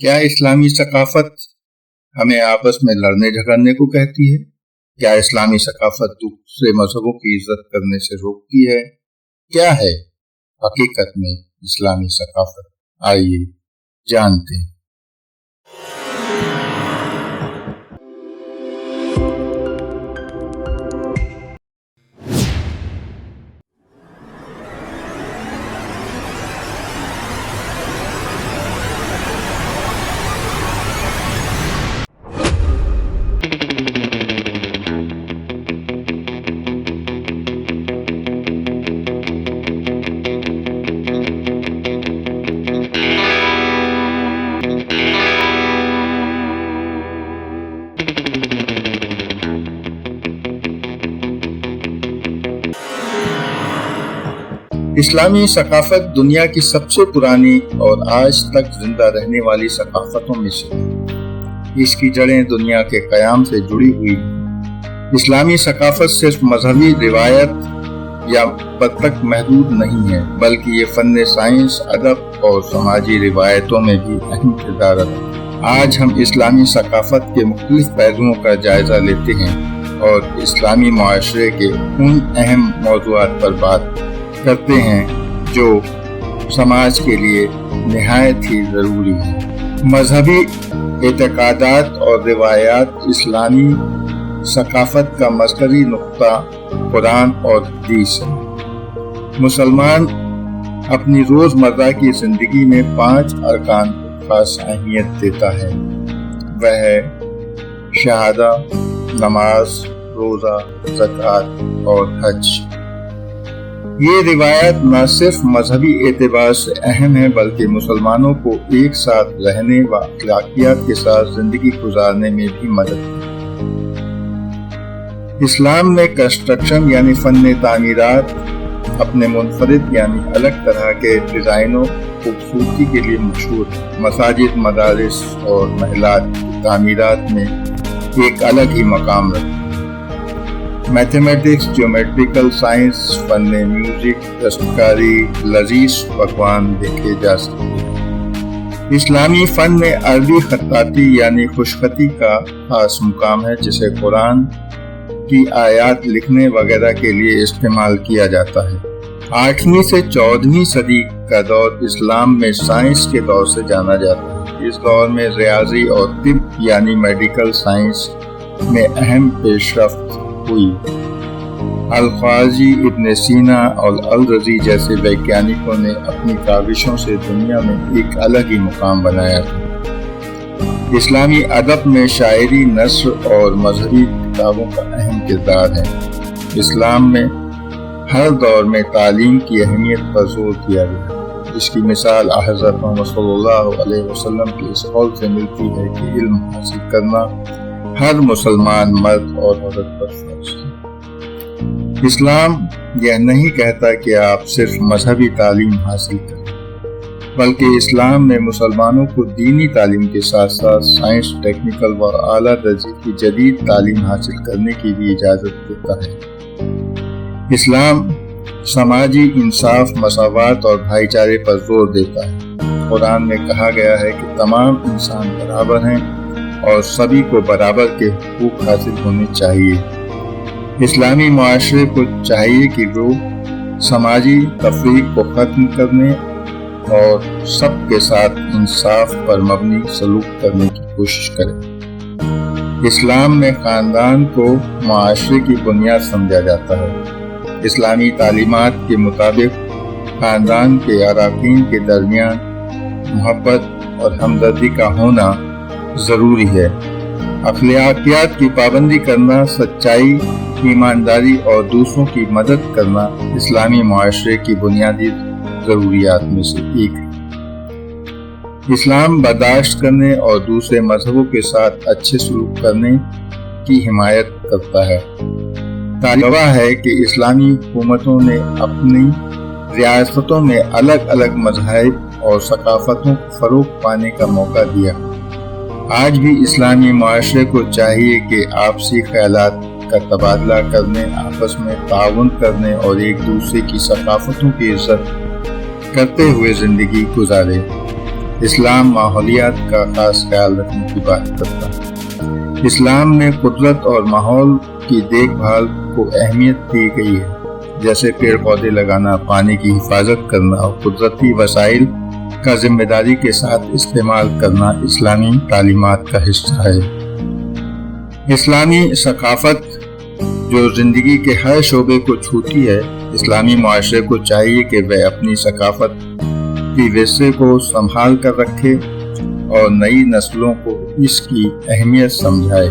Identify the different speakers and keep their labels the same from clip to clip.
Speaker 1: کیا اسلامی ثقافت ہمیں آپس میں لڑنے جھگڑنے کو کہتی ہے؟ کیا اسلامی ثقافت دوسرے مذہبوں کی عزت کرنے سے روکتی ہے؟ کیا ہے حقیقت میں اسلامی ثقافت؟ آئیے جانتے ہیں۔ اسلامی ثقافت دنیا کی سب سے پرانی اور آج تک زندہ رہنے والی ثقافتوں میں سے ہے۔ اس کی جڑیں دنیا کے قیام سے جڑی ہوئی ہیں۔ اسلامی ثقافت صرف مذہبی روایت یا تک محدود نہیں ہے، بلکہ یہ فن، سائنس، ادب اور سماجی روایتوں میں بھی اہم کردار ادا کرتی ہے۔ آج ہم اسلامی ثقافت کے مختلف پہلوؤں کا جائزہ لیتے ہیں اور اسلامی معاشرے کے ان اہم موضوعات پر بات کرتے ہیں جو سماج کے لیے نہایت ہی ضروری ہے۔ مذہبی اعتقادات اور روایات اسلامی ثقافت کا مرکزی نقطہ قرآن اور حدیث ہے۔ مسلمان اپنی روزمرہ کی زندگی میں 5 ارکان کو خاص اہمیت دیتا ہے۔ وہ ہے شہادہ، نماز، روزہ، زکوٰۃ اور حج۔ یہ روایت نہ صرف مذہبی اعتبار سے اہم ہے بلکہ مسلمانوں کو ایک ساتھ رہنے و اخلاقیات کے ساتھ زندگی گزارنے میں بھی مدد کرتی ہے۔ اسلام میں کنسٹرکشن یعنی فن تعمیرات اپنے منفرد یعنی الگ طرح کے ڈیزائنوں خوبصورتی کے لیے مشہور ہے۔ مساجد، مدارس اور محلات کی تعمیرات میں ایک الگ ہی مقام رکھتے ہیں۔ میتھمیٹکس، جیومیٹریکل سائنس، فن میوزک، دستکاری، لذیذ پکوان دیکھے جا سکتے ہیں۔ اسلامی فن میں عربی خطاطی یعنی خوشخطی کا خاص مقام ہے، جسے قرآن کی آیات لکھنے وغیرہ کے لیے استعمال کیا جاتا ہے۔ 8ویں سے 14ویں صدی کا دور اسلام میں سائنس کے دور سے جانا جاتا ہے۔ اس دور میں ریاضی اور طب یعنی میڈیکل سائنس میں اہم پیش رفت ہوئی۔ الخوارزمی، ابن سینا اور الرازی جیسے ویگیانکوں نے اپنی کاوشوں سے دنیا میں ایک الگ ہی مقام بنایا تھا۔ اسلامی ادب میں شاعری، نثر اور مذہبی کتابوں کا اہم کردار ہے۔ اسلام میں ہر دور میں تعلیم کی اہمیت پر زور دیا گیا، جس کی مثال حضرت محمد صلی اللہ علیہ وسلم کے اس قول سے ملتی ہے کہ علم حاصل کرنا ہر مسلمان مرد اور عورت پر فرض ہے۔ اسلام یہ نہیں کہتا کہ آپ صرف مذہبی تعلیم حاصل کریں، بلکہ اسلام میں مسلمانوں کو دینی تعلیم کے ساتھ ساتھ سائنس، ٹیکنیکل و اعلیٰ درجے کی جدید تعلیم حاصل کرنے کی بھی اجازت دیتا ہے۔ اسلام سماجی انصاف، مساوات اور بھائی چارے پر زور دیتا ہے۔ قرآن میں کہا گیا ہے کہ تمام انسان برابر ہیں اور سبھی کو برابر کے حقوق حاصل ہونے چاہیے۔ اسلامی معاشرے کو چاہیے کہ وہ سماجی تفریق کو ختم کرنے اور سب کے ساتھ انصاف پر مبنی سلوک کرنے کی کوشش کرے۔ اسلام میں خاندان کو معاشرے کی بنیاد سمجھا جاتا ہے۔ اسلامی تعلیمات کے مطابق خاندان کے اراکین کے درمیان محبت اور ہمدردی کا ہونا ضروری ہے۔ اخلاقیات کی پابندی کرنا، سچائی، ایمانداری اور دوسروں کی مدد کرنا اسلامی معاشرے کی بنیادی ضروریات میں سے ایک ہے۔ اسلام برداشت کرنے اور دوسرے مذہبوں کے ساتھ اچھے سلوک کرنے کی حمایت کرتا ہے۔ تاریخ گواہ ہے کہ اسلامی حکومتوں نے اپنی ریاستوں میں الگ الگ مذاہب اور ثقافتوں کو فروغ پانے کا موقع دیا۔ آج بھی اسلامی معاشرے کو چاہیے کہ آپسی خیالات کا تبادلہ کرنے، آپس میں تعاون کرنے اور ایک دوسرے کی ثقافتوں کی عزت کرتے ہوئے زندگی گزارے۔ اسلام ماحولیات کا خاص خیال رکھنے کی بات کرتا ہے۔ اسلام میں قدرت اور ماحول کی دیکھ بھال کو اہمیت دی گئی ہے، جیسے پیڑ پودے لگانا، پانی کی حفاظت کرنا اور قدرتی وسائل کا ذمہ داری کے ساتھ استعمال کرنا اسلامی تعلیمات کا حصہ ہے۔ اسلامی ثقافت جو زندگی کے ہر شعبے کو چھوتی ہے، اسلامی معاشرے کو چاہیے کہ وہ اپنی ثقافت کی ورثے کو سنبھال کر رکھے اور نئی نسلوں کو اس کی اہمیت سمجھائے،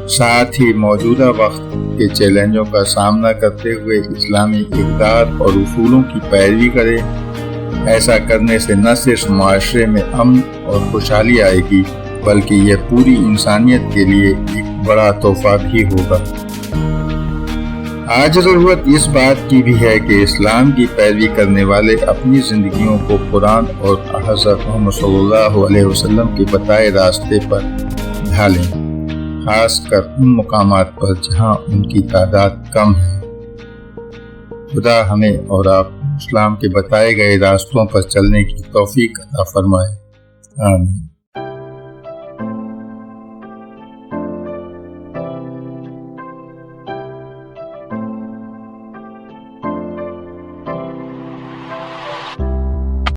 Speaker 1: ساتھ ہی موجودہ وقت کے چیلنجوں کا سامنا کرتے ہوئے اسلامی اقدار اور اصولوں کی پیروی کرے۔ ایسا کرنے سے نہ صرف معاشرے میں امن اور خوشحالی آئے گی، بلکہ یہ پوری انسانیت کے لیے ایک بڑا تحفہ بھی ہوگا۔ آج ضرورت اس بات کی بھی ہے کہ اسلام کی پیروی کرنے والے اپنی زندگیوں کو قرآن اور حضرت محمد صلی اللہ علیہ وسلم کے بتائے راستے پر ڈھالیں، خاص کر ان مقامات پر جہاں ان کی تعداد کم ہے۔ خدا ہمیں اور آپ اسلام کے بتائے گئے راستوں پر چلنے کی توفیق عطا فرمائے، آمین۔